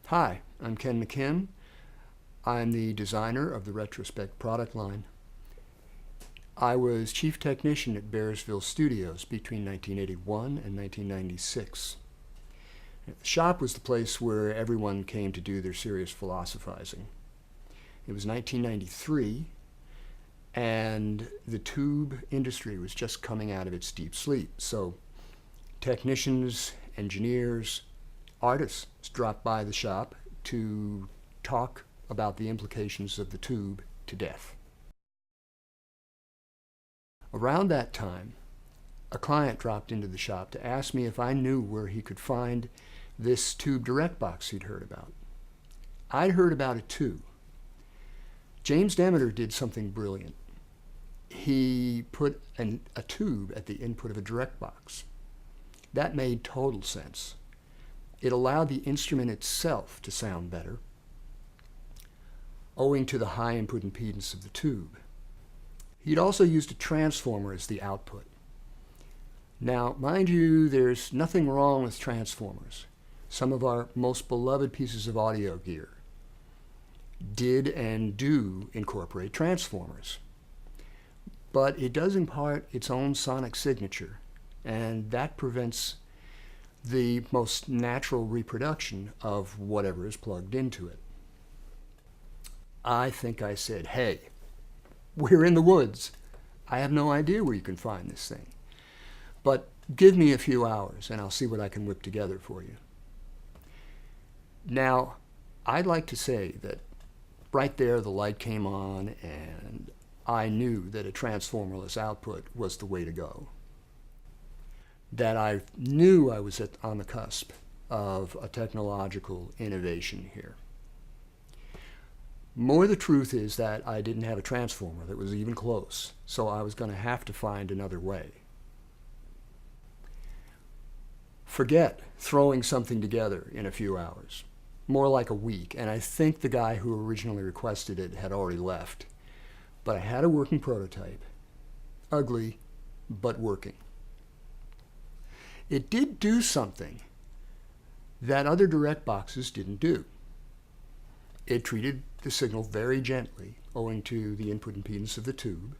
Hi, I'm Ken McKim. I'm the designer of the Retrospect product line. I was chief technician at Bearsville Studios between 1981 and 1996. The shop was the place where everyone came to do their serious philosophizing. It was 1993, and the tube industry was just coming out of its deep sleep. So technicians, engineers, artists dropped by the shop to talk about the implications of the tube to death. Around that time, a client dropped into the shop to ask me if I knew where he could find this tube direct box he'd heard about. I'd heard about it too. James Demeter did something brilliant. He put a tube at the input of a direct box. That made total sense. It allowed the instrument itself to sound better, owing to the high input impedance of the tube. He'd also used a transformer as the output. Now, mind you, there's nothing wrong with transformers. Some of our most beloved pieces of audio gear did and do incorporate transformers. But it does impart its own sonic signature, and that prevents the most natural reproduction of whatever is plugged into it. I think I said, hey, we're in the woods. I have no idea where you can find this thing. But give me a few hours and I'll see what I can whip together for you. Now, I'd like to say that right there the light came on and I knew that a transformerless output was the way to go. That I knew I was on the cusp of a technological innovation here. More the truth is that I didn't have a transformer that was even close, so I was going to have to find another way. Forget throwing something together in a few hours. More like a week, and I think the guy who originally requested it had already left. But I had a working prototype. Ugly, but working. It did do something that other direct boxes didn't do. It treated the signal very gently, owing to the input impedance of the tube.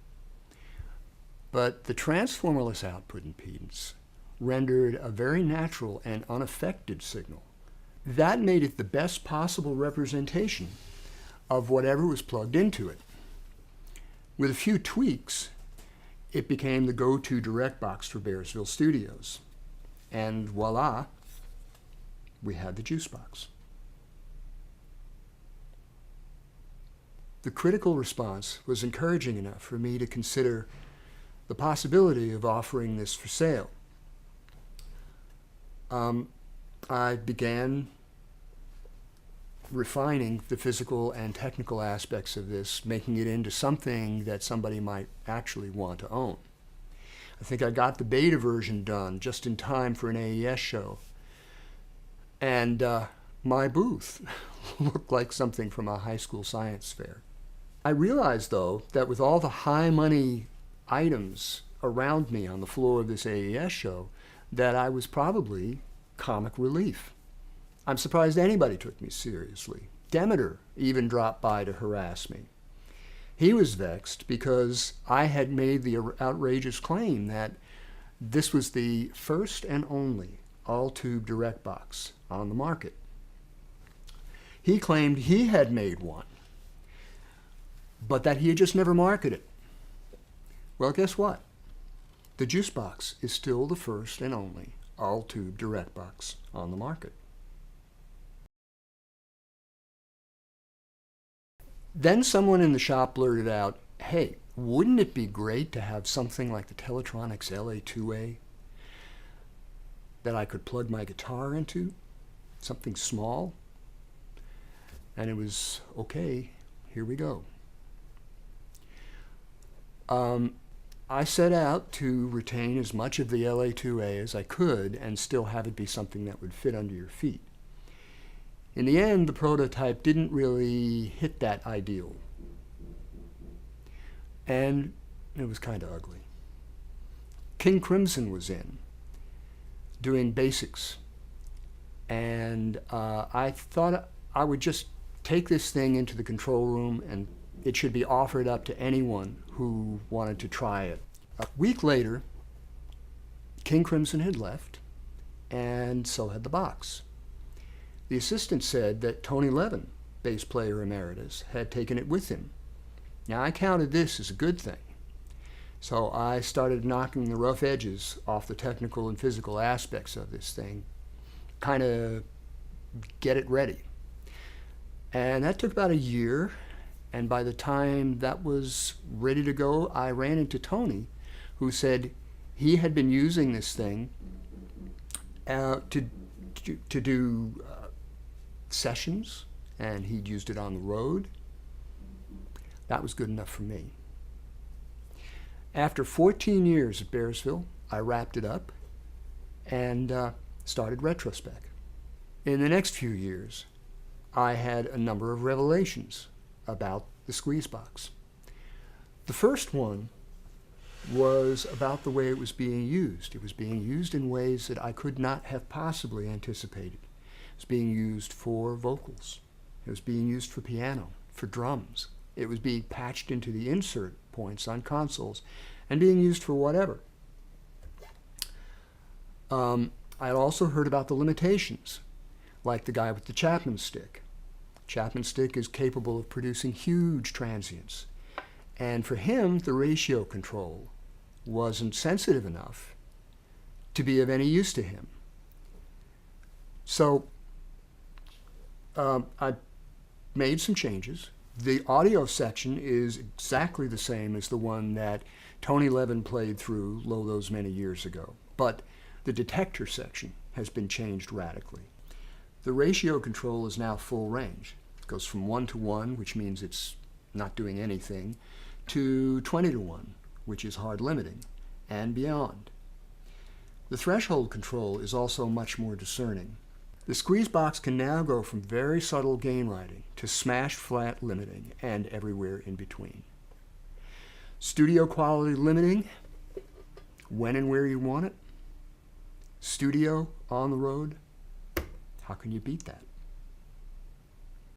But the transformerless output impedance rendered a very natural and unaffected signal. That made it the best possible representation of whatever was plugged into it. With a few tweaks, it became the go-to direct box for Bearsville Studios. And voila, we had the juice box. The critical response was encouraging enough for me to consider the possibility of offering this for sale. I began refining the physical and technical aspects of this, making it into something that somebody might actually want to own. I think I got the beta version done just in time for an AES show. And my booth looked like something from a high school science fair. I realized, though, that with all the high money items around me on the floor of this AES show, that I was probably comic relief. I'm surprised anybody took me seriously. Demeter even dropped by to harass me. He was vexed because I had made the outrageous claim that this was the first and only all-tube direct box on the market. He claimed he had made one, but that he had just never marketed it. Well, guess what? The juice box is still the first and only all-tube direct box on the market. Then someone in the shop blurted out, hey, wouldn't it be great to have something like the Teletronics LA2A that I could plug my guitar into? Something small? And it was, okay, here we go. I set out to retain as much of the LA2A as I could and still have it be something that would fit under your feet. In the end, the prototype didn't really hit that ideal. And it was kind of ugly. King Crimson was in, doing basics. And I thought I would just take this thing into the control room, and it should be offered up to anyone who wanted to try it. A week later, King Crimson had left, and so had the box. The assistant said that Tony Levin, bass player emeritus, had taken it with him. Now, I counted this as a good thing. So I started knocking the rough edges off the technical and physical aspects of this thing, kind of get it ready. And that took about a year, and by the time that was ready to go, I ran into Tony, who said he had been using this thing to do sessions, and he'd used it on the road. That was good enough for me. After 14 years at Bearsville, I wrapped it up and started Retrospec. In the next few years, I had a number of revelations about the squeeze box. The first one was about the way it was being used. It was being used in ways that I could not have possibly anticipated. It was being used for vocals. It was being used for piano, for drums. It was being patched into the insert points on consoles and being used for whatever. I had also heard about the limitations, like the guy with the Chapman stick. Chapman stick is capable of producing huge transients. And for him, the ratio control wasn't sensitive enough to be of any use to him. So I made some changes. The audio section is exactly the same as the one that Tony Levin played through those many years ago, but the detector section has been changed radically. The ratio control is now full range. It goes from 1 to 1, which means it's not doing anything, to 20 to 1, which is hard limiting, and beyond. The threshold control is also much more discerning. The squeeze box can now go from very subtle gain writing to smashed flat limiting and everywhere in between. Studio quality limiting, when and where you want it. Studio on the road, how can you beat that?